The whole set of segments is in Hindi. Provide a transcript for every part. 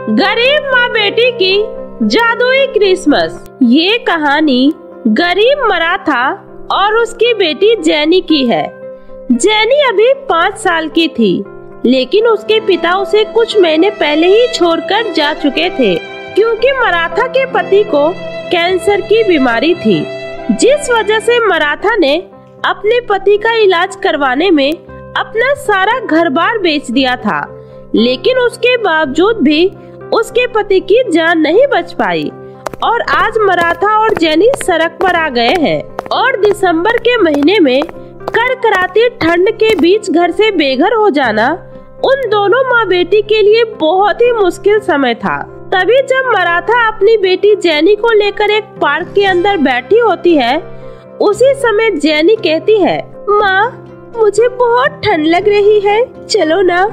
गरीब माँ बेटी की जादुई क्रिसमस। ये कहानी गरीब मराठा और उसकी बेटी जेनी की है। जेनी अभी 5 साल की थी, लेकिन उसके पिता उसे कुछ महीने पहले ही छोड़कर जा चुके थे, क्योंकि मराठा के पति को कैंसर की बीमारी थी, जिस वजह से मराठा ने अपने पति का इलाज करवाने में अपना सारा घर-बार बेच दिया था। लेकिन उसके बावजूद भी उसके पति की जान नहीं बच पाई और आज मराठा और जेनी सड़क पर आ गए हैं। और दिसंबर के महीने में कड़कड़ाती ठंड के बीच घर से बेघर हो जाना उन दोनों माँ बेटी के लिए बहुत ही मुश्किल समय था। तभी जब मराठा अपनी बेटी जेनी को लेकर एक पार्क के अंदर बैठी होती है, उसी समय जेनी कहती है, माँ मुझे बहुत ठंड लग रही है, चलो ना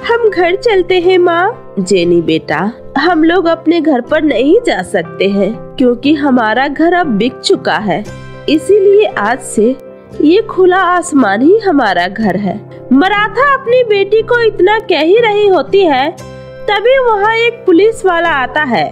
हम घर चलते हैं। माँ। जेनी बेटा, हम लोग अपने घर पर नहीं जा सकते हैं, क्योंकि हमारा घर अब बिक चुका है, इसीलिए आज से ये खुला आसमान ही हमारा घर है। मराठा अपनी बेटी को इतना कह ही रही होती है, तभी वहाँ एक पुलिस वाला आता है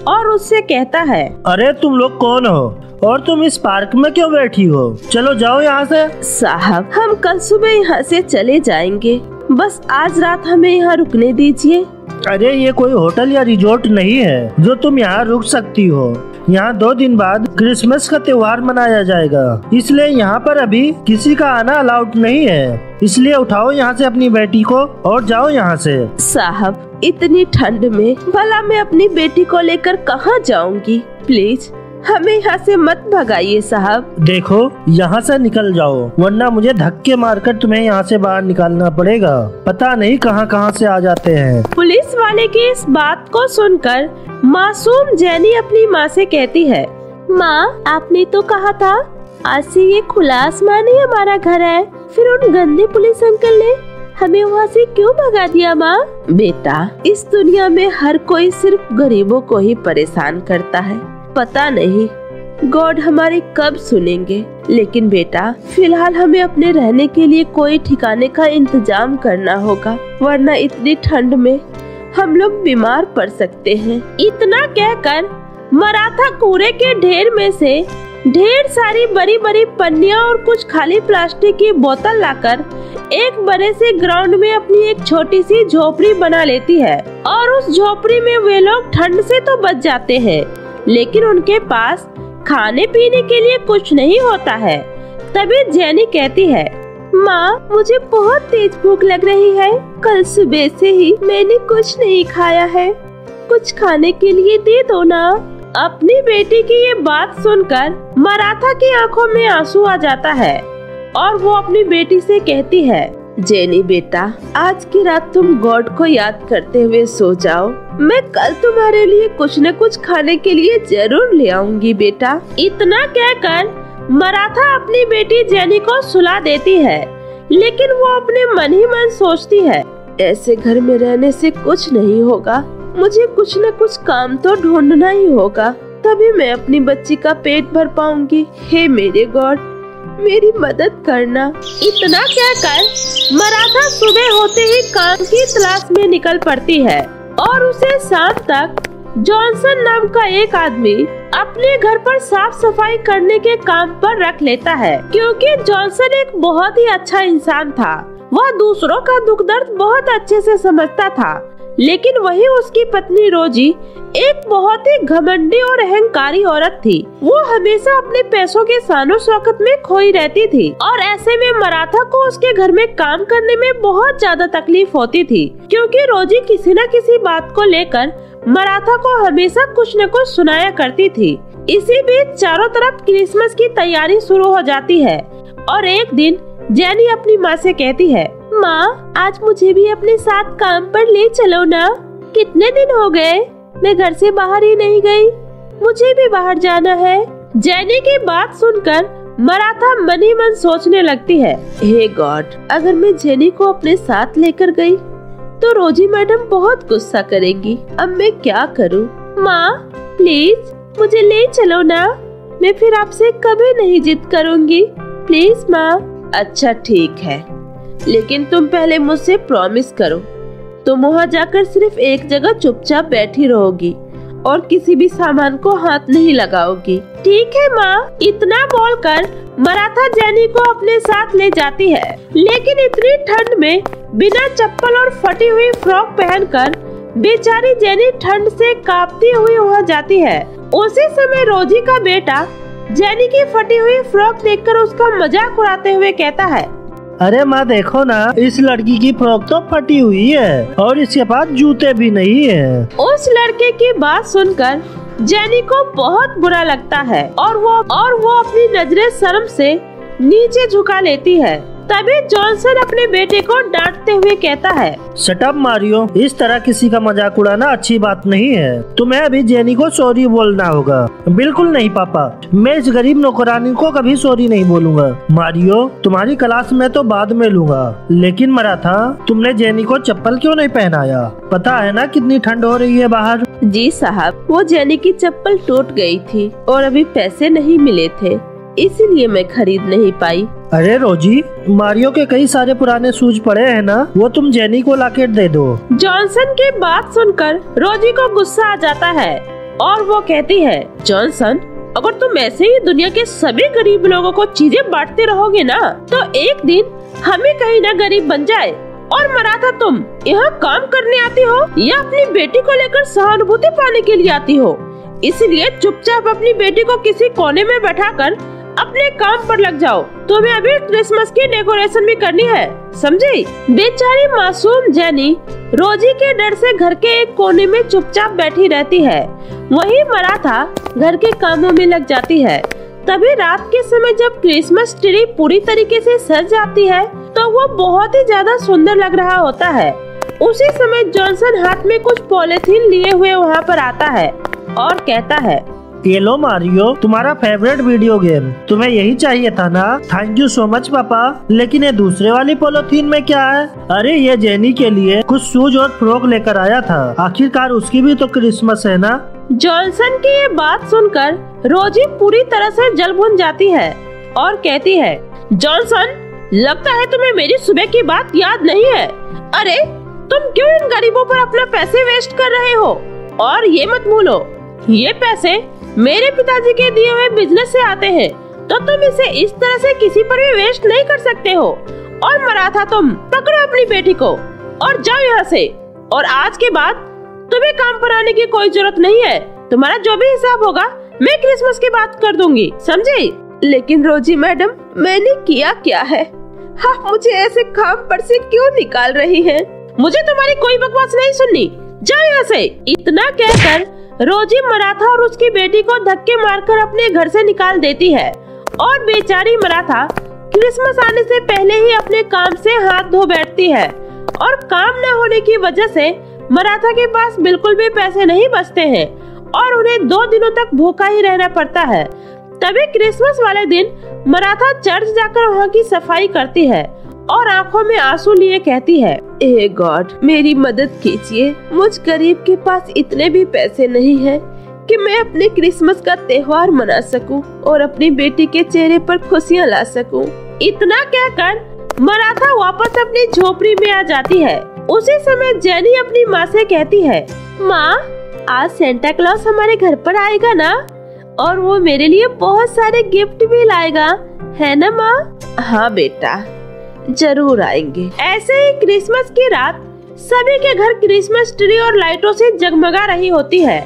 और उससे कहता है, अरे तुम लोग कौन हो और तुम इस पार्क में क्यों बैठी हो? चलो जाओ यहाँ से। साहब, हम कल सुबह यहाँ से चले जाएंगे, बस आज रात हमें यहाँ रुकने दीजिए। अरे ये कोई होटल या रिजॉर्ट नहीं है जो तुम यहाँ रुक सकती हो। यहाँ 2 दिन बाद क्रिसमस का त्योहार मनाया जाएगा, इसलिए यहाँ पर अभी किसी का आना अलाउड नहीं है। इसलिए उठाओ यहाँ से अपनी बेटी को और जाओ यहाँ से। साहब, इतनी ठंड में भला मैं अपनी बेटी को लेकर कहाँ जाऊँगी? प्लीज हमें यहाँ से मत भगाइए साहब। देखो, यहाँ से निकल जाओ, वरना मुझे धक्के मारकर तुम्हें यहाँ से बाहर निकालना पड़ेगा। पता नहीं कहाँ से आ जाते हैं। पुलिस वाले की इस बात को सुनकर मासूम जेनी अपनी माँ से कहती है, माँ आपने तो कहा था आज से ये खुला आसमान ही हमारा घर है, फिर उन गंदे पुलिस अंकल ने हमें वहाँ से क्यों भगा दिया? माँ। बेटा, इस दुनिया में हर कोई सिर्फ गरीबों को ही परेशान करता है, पता नहीं गॉड हमारी कब सुनेंगे। लेकिन बेटा, फिलहाल हमें अपने रहने के लिए कोई ठिकाने का इंतजाम करना होगा, वरना इतनी ठंड में हम लोग बीमार पड़ सकते हैं। इतना कहकर मराठा कूड़े के ढेर में से ढेर सारी बड़ी बड़ी पन्नियां और कुछ खाली प्लास्टिक की बोतल लाकर एक बड़े से ग्राउंड में अपनी एक छोटी सी झोपड़ी बना लेती है। और उस झोपड़ी में वे लोग ठंड से तो बच जाते हैं, लेकिन उनके पास खाने पीने के लिए कुछ नहीं होता है। तभी जेनी कहती है, माँ मुझे बहुत तेज भूख लग रही है, कल सुबह से ही मैंने कुछ नहीं खाया है, कुछ खाने के लिए दे दो ना। अपनी बेटी की ये बात सुनकर मराठा की आंखों में आंसू आ जाता है और वो अपनी बेटी से कहती है, जेनी बेटा, आज की रात तुम गॉड को याद करते हुए सो जाओ, मैं कल तुम्हारे लिए कुछ न कुछ खाने के लिए जरूर ले आऊंगी बेटा। इतना कहकर मराठा अपनी बेटी जेनी को सुला देती है, लेकिन वो अपने मन ही मन सोचती है, ऐसे घर में रहने से कुछ नहीं होगा, मुझे कुछ न कुछ काम तो ढूंढना ही होगा, तभी मैं अपनी बच्ची का पेट भर पाऊंगी। हे मेरे गॉड, मेरी मदद करना। इतना कहकर मराठा सुबह होते ही काम की तलाश में निकल पड़ती है और उसे शाम तक जॉनसन नाम का एक आदमी अपने घर पर साफ सफाई करने के काम पर रख लेता है, क्योंकि जॉनसन एक बहुत ही अच्छा इंसान था। वह दूसरों का दुख दर्द बहुत अच्छे से समझता था, लेकिन वही उसकी पत्नी रोजी एक बहुत ही घमंडी और अहंकारी औरत थी। वो हमेशा अपने पैसों के शानो शौकत में खोई रहती थी और ऐसे में मराठा को उसके घर में काम करने में बहुत ज्यादा तकलीफ होती थी, क्योंकि रोजी किसी न किसी बात को लेकर मराठा को हमेशा कुछ न कुछ सुनाया करती थी। इसी बीच चारों तरफ क्रिसमस की तैयारी शुरू हो जाती है और एक दिन जेनी अपनी माँ से कहती है, माँ आज मुझे भी अपने साथ काम पर ले चलो ना, कितने दिन हो गए मैं घर से बाहर ही नहीं गई, मुझे भी बाहर जाना है। जेनी की बात सुनकर मराठा मन ही मन सोचने लगती है, हे गॉड, अगर मैं जेनी को अपने साथ लेकर गई तो रोजी मैडम बहुत गुस्सा करेगी, अब मैं क्या करूँ? माँ प्लीज मुझे ले चलो ना, मैं फिर आपसे कभी नहीं जिद करूँगी, प्लीज माँ। अच्छा ठीक है, लेकिन तुम पहले मुझसे प्रॉमिस करो तुम वहाँ जाकर सिर्फ एक जगह चुपचाप बैठी रहोगी और किसी भी सामान को हाथ नहीं लगाओगी। ठीक है माँ। इतना बोलकर मराठा जेनी को अपने साथ ले जाती है, लेकिन इतनी ठंड में बिना चप्पल और फटी हुई फ्रॉक पहनकर बेचारी जेनी ठंड से कांपती हुई वहाँ जाती है। उसी समय रोजी का बेटा जेनी की फटी हुई फ्रॉक देखकर उसका मजाक उड़ाते हुए कहता है, अरे माँ देखो ना, इस लड़की की फ्रॉक तो फटी हुई है और इसके पास जूते भी नहीं है। उस लड़के की बात सुनकर जेनी को बहुत बुरा लगता है और वो अपनी नजरें शर्म से नीचे झुका लेती है। तभी जॉनसन अपने बेटे को डांटते हुए कहता है, शट अप मारियो, इस तरह किसी का मजाक उड़ाना अच्छी बात नहीं है। तुम्हें अभी जेनी को सॉरी बोलना होगा। बिल्कुल नहीं पापा, मैं इस गरीब नौकरानी को कभी सॉरी नहीं बोलूँगा। मारियो, तुम्हारी क्लास में तो बाद में लूँगा, लेकिन मराठा तुमने जेनी को चप्पल क्यों नहीं पहनाया? पता है ना कितनी ठंड हो रही है बाहर। जी साहब, वो जेनी की चप्पल टूट गई थी और अभी पैसे नहीं मिले थे, इसीलिए मैं खरीद नहीं पाई। अरे रोजी, मारियो के कई सारे पुराने शूज पड़े हैं ना, वो तुम जेनी को लाके दे दो। जॉनसन की बात सुनकर रोजी को गुस्सा आ जाता है और वो कहती है, जॉनसन, अगर तुम ऐसे ही दुनिया के सभी गरीब लोगों को चीजें बांटते रहोगे ना, तो एक दिन हम ही कहीं ना गरीब बन जाए। और मराठा, तुम यहाँ काम करने आती हो या अपनी बेटी को लेकर सहानुभूति पाने के लिए आती हो? इसलिए चुपचाप अपनी बेटी को किसी कोने में बैठाकर अपने काम पर लग जाओ। तुम्हें अभी क्रिसमस की डेकोरेशन भी करनी है, समझी? बेचारी मासूम जेनी रोजी के डर से घर के एक कोने में चुपचाप बैठी रहती है। वहीं मराठा घर के कामों में लग जाती है। तभी रात के समय जब क्रिसमस ट्री पूरी तरीके से सज जाती है तो वो बहुत ही ज्यादा सुंदर लग रहा होता है। उसी समय जॉनसन हाथ में कुछ पॉलिथीन लिए हुए वहाँ पर आता है और कहता है, ये लो मारियो, तुम्हारा फेवरेट वीडियो गेम। तुम्हें यही चाहिए था ना? थैंक यू सो मच पापा। लेकिन ये दूसरे वाली पॉलिथीन में क्या है? अरे ये जेनी के लिए कुछ शूज और फ्रॉक लेकर आया था। आखिरकार उसकी भी तो क्रिसमस है ना। जॉनसन की ये बात सुनकर रोजी पूरी तरह से जल भुन जाती है और कहती है, जॉनसन, लगता है तुम्हें मेरी सुबह की बात याद नहीं है। अरे तुम क्यों इन गरीबों पर अपना पैसे वेस्ट कर रहे हो? और ये मत भूलो, ये पैसे मेरे पिताजी के दिए हुए बिजनेस से आते हैं, तो तुम इसे इस तरह से किसी पर भी वेस्ट नहीं कर सकते हो। और मराठा, तुम पकड़ो अपनी बेटी को और जाओ यहाँ से। और आज के बाद तुम्हें काम पर आने की कोई जरूरत नहीं है। तुम्हारा जो भी हिसाब होगा मैं क्रिसमस की बात कर दूंगी, समझी? लेकिन रोजी मैडम, मैंने किया क्या है? आप मुझे ऐसे काम पर से क्यों निकाल रही हैं? मुझे तुम्हारी कोई बकवास नहीं सुननी, जाओ यहाँ से। इतना कहकर रोजी मराठा और उसकी बेटी को धक्के मारकर अपने घर से निकाल देती है और बेचारी मराठा क्रिसमस आने से पहले ही अपने काम से हाथ धो बैठती है। और काम न होने की वजह से मराठा के पास बिल्कुल भी पैसे नहीं बचते हैं और उन्हें 2 दिनों तक भूखा ही रहना पड़ता है। तभी क्रिसमस वाले दिन मराठा चर्च जाकर वहाँ की सफाई करती है और आंखों में आंसू लिए कहती है, ए गॉड, मेरी मदद कीजिए। मुझ गरीब के पास इतने भी पैसे नहीं हैं कि मैं अपने क्रिसमस का त्योहार मना सकूं और अपनी बेटी के चेहरे पर खुशियां ला सकूं। इतना कहकर मराठा वापस अपनी झोपड़ी में आ जाती है। उसी समय जेनी अपनी माँ से कहती है, माँ, आज सेंटा क्लॉज हमारे घर पर आएगा ना, और वो मेरे लिए बहुत सारे गिफ्ट भी लाएगा, है ना माँ? हाँ बेटा, जरूर आएंगे। ऐसे ही क्रिसमस की रात सभी के घर क्रिसमस ट्री और लाइटों से जगमगा रही होती है।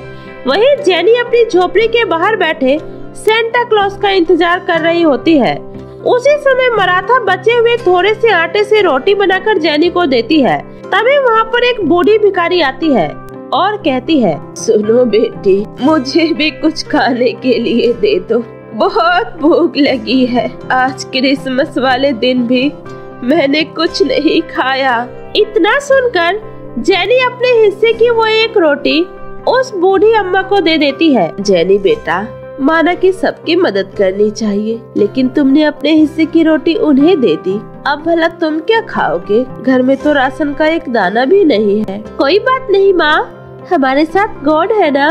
वहीं जेनी अपनी झोपड़ी के बाहर बैठे सेंटा क्लॉज का इंतजार कर रही होती है। उसी समय मराठा बचे हुए थोड़े से आटे से रोटी बनाकर जेनी को देती है। तभी वहाँ पर एक बूढ़ी भिखारी आती है और कहती है, सुनो बेटी, मुझे भी कुछ खाने के लिए दे दो, बहुत भूख लगी है। आज क्रिसमस वाले दिन भी मैंने कुछ नहीं खाया। इतना सुनकर जेनी अपने हिस्से की वो एक रोटी उस बूढ़ी अम्मा को दे देती है। जेनी बेटा, माना कि सबकी मदद करनी चाहिए, लेकिन तुमने अपने हिस्से की रोटी उन्हें दे दी। अब भला तुम क्या खाओगे? घर में तो राशन का एक दाना भी नहीं है। कोई बात नहीं माँ, हमारे साथ गॉड है ना,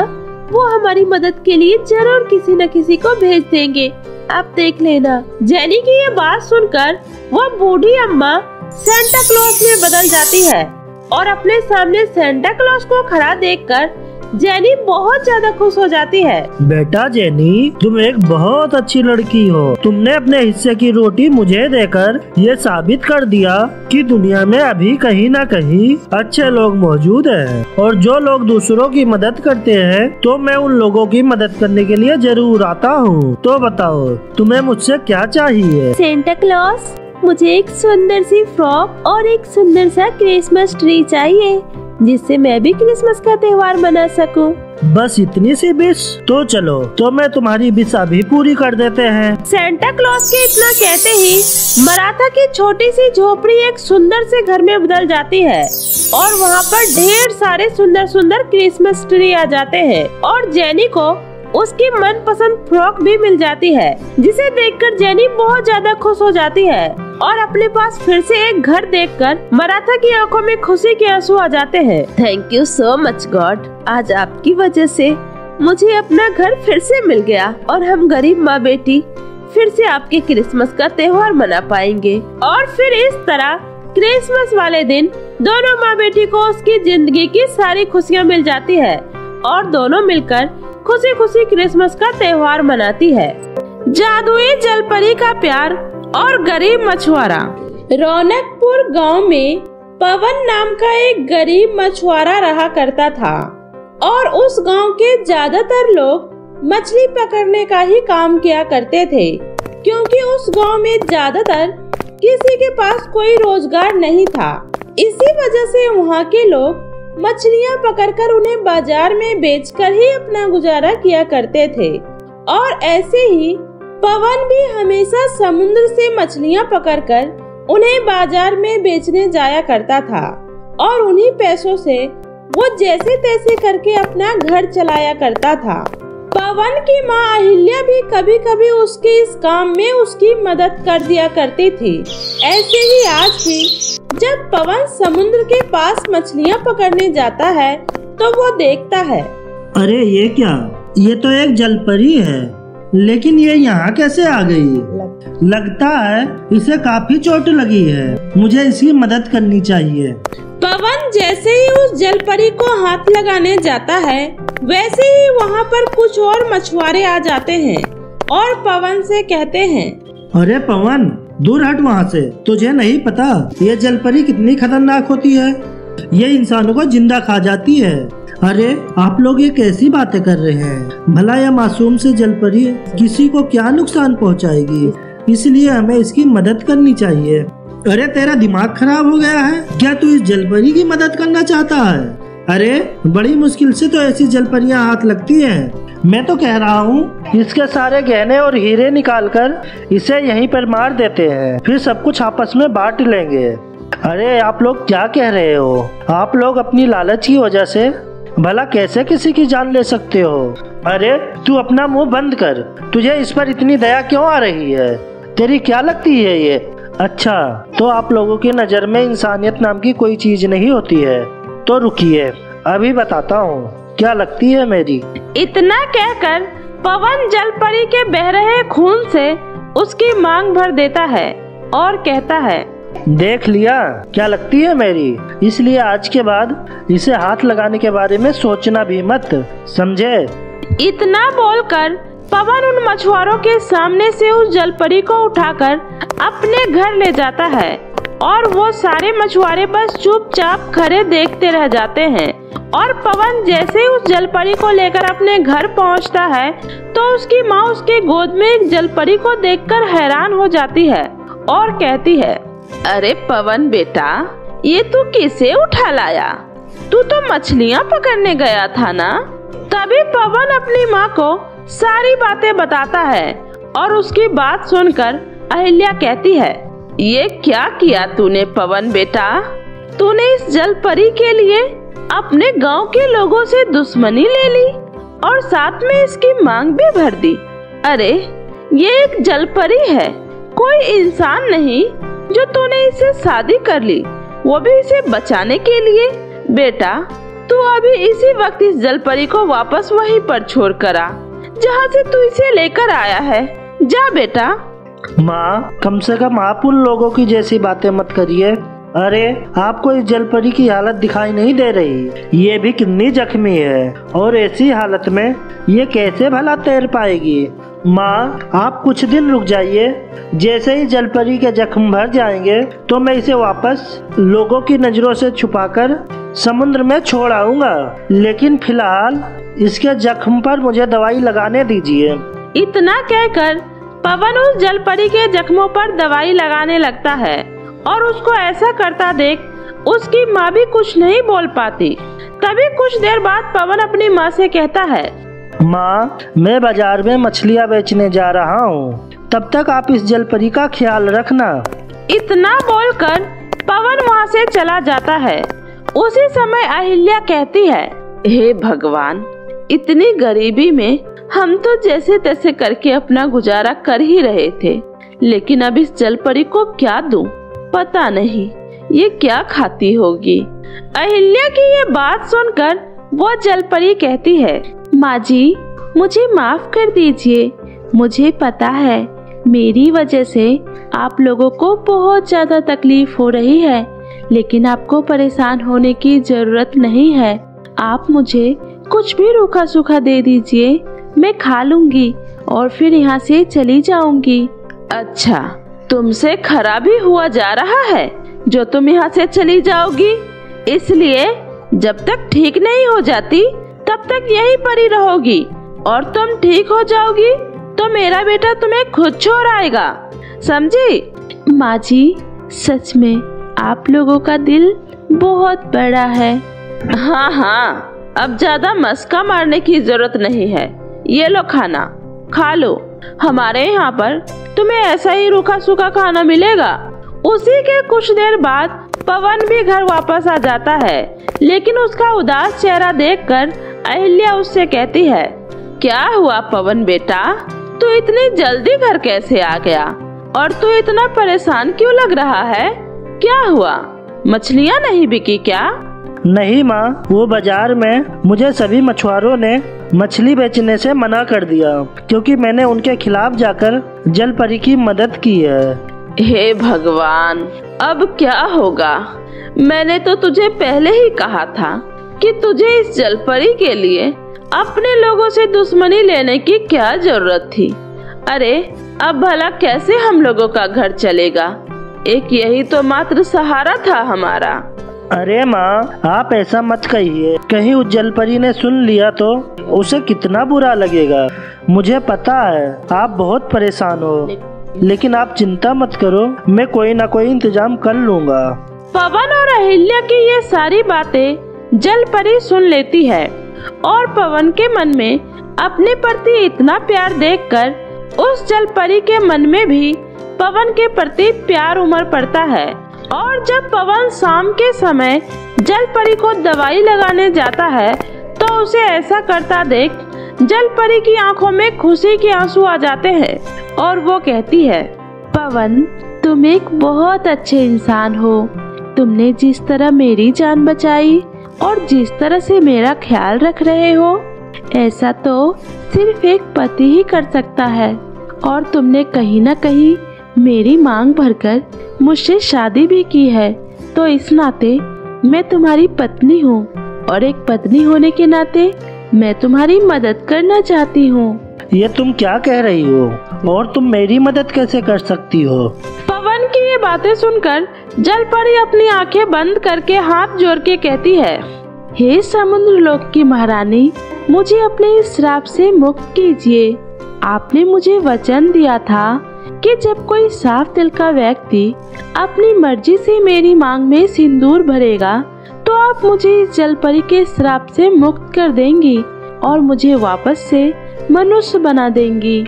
वो हमारी मदद के लिए जरूर किसी न किसी को भेज देंगे, आप देख लेना। जेनी की ये बात सुनकर वो बूढ़ी अम्मा सेंटा क्लॉज में बदल जाती है और अपने सामने सेंटा क्लॉज को खड़ा देखकर जेनी बहुत ज्यादा खुश हो जाती है। बेटा जेनी, तुम एक बहुत अच्छी लड़की हो। तुमने अपने हिस्से की रोटी मुझे देकर ये साबित कर दिया कि दुनिया में अभी कहीं ना कहीं अच्छे लोग मौजूद हैं, और जो लोग दूसरों की मदद करते हैं तो मैं उन लोगों की मदद करने के लिए जरूर आता हूँ। तो बताओ, तुम्हें मुझसे क्या चाहिए? सेंटा क्लॉज, मुझे एक सुंदर सी फ्रॉक और एक सुंदर सा क्रिसमस ट्री चाहिए, जिससे मैं भी क्रिसमस का त्योहार मना सकूं। बस इतनी सी विश? तो चलो, तो मैं तुम्हारी विश अभी पूरी कर देते हैं। सेंटा क्लॉज के इतना कहते ही मराथा की छोटी सी झोपड़ी एक सुंदर से घर में बदल जाती है, और वहाँ पर ढेर सारे सुंदर सुंदर क्रिसमस ट्री आ जाते हैं, और जेनी को उसकी मनपसंद फ्रॉक भी मिल जाती है, जिसे देखकर जेनी बहुत ज्यादा खुश हो जाती है, और अपने पास फिर से एक घर देखकर मराठा की आंखों में खुशी के आंसू आ जाते हैं। Thank you so much God, आज आपकी वजह से मुझे अपना घर फिर से मिल गया, और हम गरीब माँ बेटी फिर से आपके क्रिसमस का त्योहार मना पाएंगे। और फिर इस तरह क्रिसमस वाले दिन दोनों माँ बेटी को उसकी जिंदगी की सारी खुशियाँ मिल जाती है, और दोनों मिलकर खुशी खुशी क्रिसमस का त्योहार मनाती है। जादुई जलपरी का प्यार और गरीब मछुआरा। रौनकपुर गांव में पवन नाम का एक गरीब मछुआरा रहा करता था, और उस गांव के ज्यादातर लोग मछली पकड़ने का ही काम किया करते थे, क्योंकि उस गांव में ज्यादातर किसी के पास कोई रोजगार नहीं था। इसी वजह से वहाँ के लोग मछलियाँ पकड़कर उन्हें बाजार में बेचकर ही अपना गुजारा किया करते थे। और ऐसे ही पवन भी हमेशा समुद्र से मछलियाँ पकड़कर उन्हें बाजार में बेचने जाया करता था, और उन्हीं पैसों से वो जैसे तैसे करके अपना घर चलाया करता था। पवन की माँ अहिल्या भी कभी कभी उसके इस काम में उसकी मदद कर दिया करती थी। ऐसे ही आज भी जब पवन समुद्र के पास मछलियाँ पकड़ने जाता है तो वो देखता है, अरे ये क्या, ये तो एक जलपरी है, लेकिन ये यहाँ कैसे आ गई? लगता है इसे काफी चोट लगी है, मुझे इसकी मदद करनी चाहिए। पवन जैसे ही उस जलपरी को हाथ लगाने जाता है, वैसे ही वहाँ पर कुछ और मछुआरे आ जाते हैं और पवन से कहते हैं, अरे पवन, दूर हट वहाँ से, तुझे नहीं पता ये जलपरी कितनी खतरनाक होती है, ये इंसानों को जिंदा खा जाती है। अरे आप लोग ये कैसी बातें कर रहे हैं? भला यह मासूम से जलपरी किसी को क्या नुकसान पहुँचाएगी, इसलिए हमें इसकी मदद करनी चाहिए। अरे तेरा दिमाग खराब हो गया है क्या? तू इस जलपरी की मदद करना चाहता है? अरे बड़ी मुश्किल से तो ऐसी जलपरियां हाथ लगती हैं। मैं तो कह रहा हूँ इसके सारे गहने और हीरे निकालकर इसे यहीं पर मार देते हैं, फिर सब कुछ आपस में बांट लेंगे। अरे आप लोग क्या कह रहे हो? आप लोग अपनी लालच की वजह से भला कैसे किसी की जान ले सकते हो? अरे तू अपना मुंह बंद कर, तुझे इस पर इतनी दया क्यों आ रही है? तेरी क्या लगती है ये? अच्छा, तो आप लोगों की नज़र में इंसानियत नाम की कोई चीज नहीं होती है? तो रुकिए, अभी बताता हूँ क्या लगती है मेरी। इतना कहकर पवन जलपरी के बह रहे खून से उसकी मांग भर देता है और कहता है, देख लिया क्या लगती है मेरी, इसलिए आज के बाद इसे हाथ लगाने के बारे में सोचना भी मत, समझे? इतना बोलकर पवन उन मछुआरों के सामने से उस जलपरी को उठाकर अपने घर ले जाता है, और वो सारे मछुआरे बस चुपचाप खड़े देखते रह जाते हैं। और पवन जैसे ही उस जलपरी को लेकर अपने घर पहुंचता है तो उसकी माँ उसके गोद में एक जलपरी को देखकर हैरान हो जाती है और कहती है, अरे पवन बेटा, ये तू किसे उठा लाया? तू तो मछलियाँ पकड़ने गया था ना? तभी पवन अपनी माँ को सारी बातें बताता है, और उसकी बात सुनकर अहिल्या कहती है, ये क्या किया तूने पवन बेटा? तूने इस जलपरी के लिए अपने गांव के लोगों से दुश्मनी ले ली और साथ में इसकी मांग भी भर दी। अरे ये एक जलपरी है, कोई इंसान नहीं जो तूने इससे शादी कर ली, वो भी इसे बचाने के लिए। बेटा तू अभी इसी वक्त इस जलपरी को वापस वहीं पर छोड़ कर आ जहाँ से तू इसे लेकर आया है। जा बेटा। माँ, कम से कम आप उन लोगों की जैसी बातें मत करिए अरे आपको इस जलपरी की हालत दिखाई नहीं दे रही? ये भी कितनी जख्मी है और ऐसी हालत में ये कैसे भला तैर पाएगी? माँ, आप कुछ दिन रुक जाइए। जैसे ही जलपरी के जख्म भर जाएंगे तो मैं इसे वापस लोगों की नजरों से छुपाकर समुद्र में छोड़ आऊंगा। लेकिन फिलहाल इसके जख्म पर मुझे दवाई लगाने दीजिए। इतना कहकर पवन उस जलपरी के जख्मों पर दवाई लगाने लगता है और उसको ऐसा करता देख उसकी माँ भी कुछ नहीं बोल पाती। तभी कुछ देर बाद पवन अपनी माँ से कहता है, माँ, मैं बाजार में मछलियाँ बेचने जा रहा हूँ, तब तक आप इस जलपरी का ख्याल रखना। इतना बोलकर पवन वहाँ से चला जाता है। उसी समय अहिल्या कहती है, हे भगवान, इतनी गरीबी में हम तो जैसे तैसे करके अपना गुजारा कर ही रहे थे, लेकिन अब इस जलपरी को क्या दूं? पता नहीं ये क्या खाती होगी। अहिल्या की ये बात सुनकर वो जलपरी कहती है, माँ जी, मुझे माफ कर दीजिए। मुझे पता है मेरी वजह से आप लोगों को बहुत ज्यादा तकलीफ हो रही है, लेकिन आपको परेशान होने की जरूरत नहीं है। आप मुझे कुछ भी रूखा सूखा दे दीजिए, मैं खा लूंगी और फिर यहाँ से चली जाऊंगी। अच्छा, तुमसे खराबी हुआ जा रहा है जो तुम यहाँ से चली जाओगी, इसलिए जब तक ठीक नहीं हो जाती तब तक यहीं पड़ी रहोगी, और तुम ठीक हो जाओगी तो मेरा बेटा तुम्हें खुद छोड़ आएगा, समझी? माँ जी, सच में आप लोगों का दिल बहुत बड़ा है। हाँ हाँ, अब ज्यादा मस्का मारने की जरूरत नहीं है। ये लो खाना खा लो, हमारे यहाँ पर तुम्हें ऐसा ही रूखा सूखा खाना मिलेगा। उसी के कुछ देर बाद पवन भी घर वापस आ जाता है, लेकिन उसका उदास चेहरा देखकर अहिल्या उससे कहती है, क्या हुआ पवन बेटा, तू इतनी जल्दी घर कैसे आ गया और तू इतना परेशान क्यों लग रहा है? क्या हुआ, मछलियाँ नहीं बिकी क्या? नहीं माँ, वो बाजार में मुझे सभी मछुआरों ने मछली बेचने से मना कर दिया, क्योंकि मैंने उनके खिलाफ जाकर जलपरी की मदद की है। हे भगवान, अब क्या होगा? मैंने तो तुझे पहले ही कहा था कि तुझे इस जलपरी के लिए अपने लोगों से दुश्मनी लेने की क्या जरूरत थी। अरे अब भला कैसे हम लोगों का घर चलेगा? एक यही तो मात्र सहारा था हमारा। अरे माँ, आप ऐसा मत कहिए, कहीं उस जलपरी ने सुन लिया तो उसे कितना बुरा लगेगा। मुझे पता है आप बहुत परेशान हो, लेकिन आप चिंता मत करो, मैं कोई ना कोई इंतजाम कर लूँगा। पवन और अहिल्या की ये सारी बातें जलपरी सुन लेती है और पवन के मन में अपने प्रति इतना प्यार देखकर उस जलपरी के मन में भी पवन के प्रति प्यार उमड़ पड़ता है। और जब पवन शाम के समय जलपरी को दवाई लगाने जाता है तो उसे ऐसा करता देख जलपरी की आंखों में खुशी के आंसू आ जाते हैं और वो कहती है, पवन, तुम एक बहुत अच्छे इंसान हो। तुमने जिस तरह मेरी जान बचाई और जिस तरह से मेरा ख्याल रख रहे हो, ऐसा तो सिर्फ एक पति ही कर सकता है। और तुमने कहीं न कहीं मेरी मांग भरकर मुझसे शादी भी की है, तो इस नाते मैं तुम्हारी पत्नी हूँ और एक पत्नी होने के नाते मैं तुम्हारी मदद करना चाहती हूँ। ये तुम क्या कह रही हो और तुम मेरी मदद कैसे कर सकती हो? पवन की ये बातें सुनकर जलपरी अपनी आंखें बंद करके हाथ जोड़ के कहती है, हे समुद्र लोक की महारानी, मुझे अपने इस श्राप से मुक्त कीजिए। आपने मुझे वचन दिया था कि जब कोई साफ दिल का व्यक्ति अपनी मर्जी से मेरी मांग में सिंदूर भरेगा तो आप मुझे इस जलपरी के श्राप से मुक्त कर देंगी और मुझे वापस से मनुष्य बना देंगी।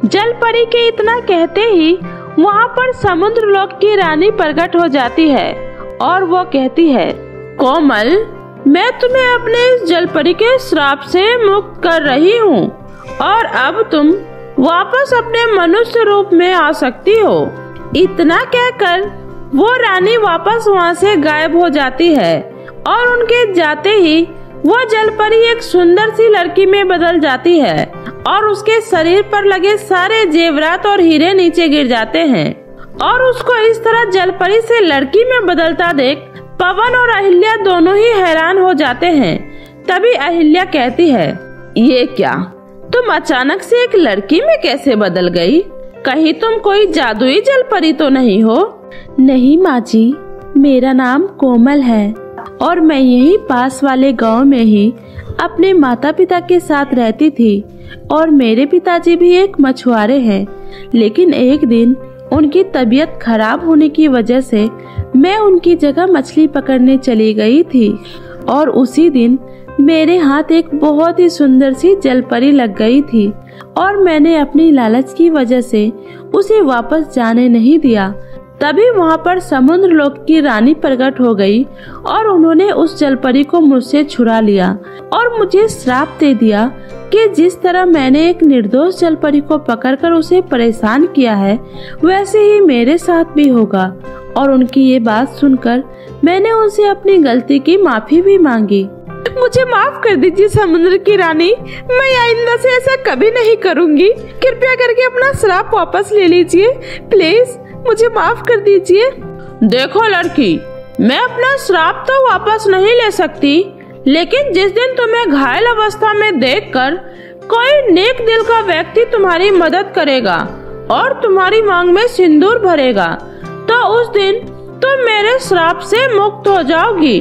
जलपरी के इतना कहते ही वहाँ पर समुद्र लोक की रानी प्रकट हो जाती है और वो कहती है, कोमल, मैं तुम्हें अपने इस जलपरी के श्राप से मुक्त कर रही हूँ और अब तुम वापस अपने मनुष्य रूप में आ सकती हो। इतना कहकर वो रानी वापस वहाँ से गायब हो जाती है और उनके जाते ही वो जलपरी एक सुंदर सी लड़की में बदल जाती है और उसके शरीर पर लगे सारे जेवरात और हीरे नीचे गिर जाते हैं और उसको इस तरह जलपरी से लड़की में बदलता देख पवन और अहिल्या दोनों ही हैरान हो जाते हैं। तभी अहिल्या कहती है, ये क्या, तुम अचानक से एक लड़की में कैसे बदल गई? कहीं तुम कोई जादुई जलपरी तो नहीं हो? नहीं माँ जी, मेरा नाम कोमल है और मैं यहीं पास वाले गांव में ही अपने माता पिता के साथ रहती थी और मेरे पिताजी भी एक मछुआरे हैं। लेकिन एक दिन उनकी तबीयत खराब होने की वजह से मैं उनकी जगह मछली पकड़ने चली गई थी और उसी दिन मेरे हाथ एक बहुत ही सुंदर सी जलपरी लग गई थी और मैंने अपनी लालच की वजह से उसे वापस जाने नहीं दिया। तभी वहाँ पर समुद्र लोक की रानी प्रकट हो गई और उन्होंने उस जलपरी को मुझसे छुड़ा लिया और मुझे श्राप दे दिया कि जिस तरह मैंने एक निर्दोष जलपरी को पकड़कर उसे परेशान किया है वैसे ही मेरे साथ भी होगा। और उनकी ये बात सुनकर मैंने उनसे अपनी गलती की माफी भी मांगी। मुझे माफ कर दीजिए समुद्र की रानी, मैं आइंदा से ऐसा कभी नहीं करूँगी। कृपया करके अपना श्राप वापस ले लीजिए, प्लीज मुझे माफ कर दीजिए। देखो लड़की, मैं अपना श्राप तो वापस नहीं ले सकती, लेकिन जिस दिन तुम्हें घायल अवस्था में देखकर कोई नेक दिल का व्यक्ति तुम्हारी मदद करेगा और तुम्हारी मांग में सिंदूर भरेगा, तो उस दिन तुम मेरे श्राप से मुक्त हो जाओगी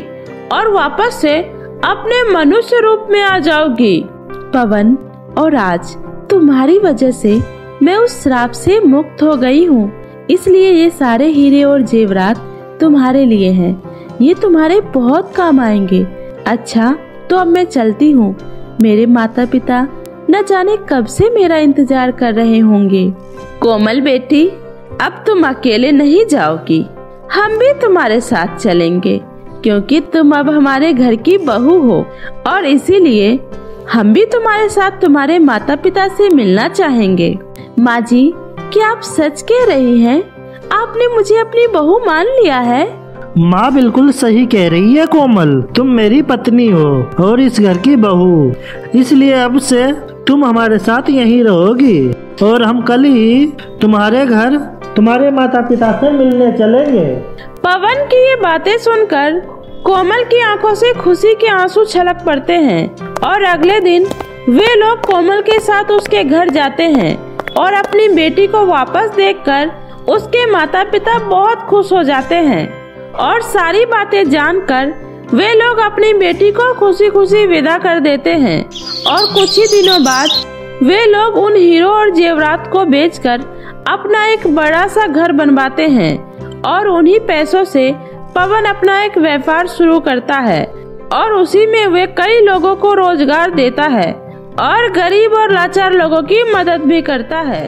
और वापस से अपने मनुष्य रूप में आ जाओगी। पवन, और आज तुम्हारी वजह से मैं उस श्राप से मुक्त हो गई हूँ, इसलिए ये सारे हीरे और जेवरात तुम्हारे लिए हैं। ये तुम्हारे बहुत काम आएंगे। अच्छा, तो अब मैं चलती हूँ। मेरे माता पिता न जाने कब से मेरा इंतजार कर रहे होंगे। कोमल बेटी, अब तुम अकेले नहीं जाओगी, हम भी तुम्हारे साथ चलेंगे, क्योंकि तुम अब हमारे घर की बहू हो और इसीलिए हम भी तुम्हारे साथ तुम्हारे माता पिता से मिलना चाहेंगे। माँ जी, क्या आप सच कह रही हैं? आपने मुझे अपनी बहू मान लिया है? माँ बिल्कुल सही कह रही है कोमल, तुम मेरी पत्नी हो और इस घर की बहू, इसलिए अब से तुम हमारे साथ यहीं रहोगी और हम कल ही तुम्हारे घर तुम्हारे माता पिता से मिलने चलेंगे। पवन की ये बातें सुनकर कोमल की आंखों से खुशी के आंसू छलक पड़ते हैं और अगले दिन वे लोग कोमल के साथ उसके घर जाते हैं और अपनी बेटी को वापस देखकर उसके माता पिता बहुत खुश हो जाते हैं और सारी बातें जानकर वे लोग अपनी बेटी को खुशी खुशी विदा कर देते हैं। और कुछ ही दिनों बाद वे लोग उन हीरो और जेवरात को बेचकर अपना एक बड़ा सा घर बनवाते हैं और उन्हीं पैसों से पवन अपना एक व्यापार शुरू करता है और उसी में वे कई लोगों को रोजगार देता है और गरीब और लाचार लोगों की मदद भी करता है।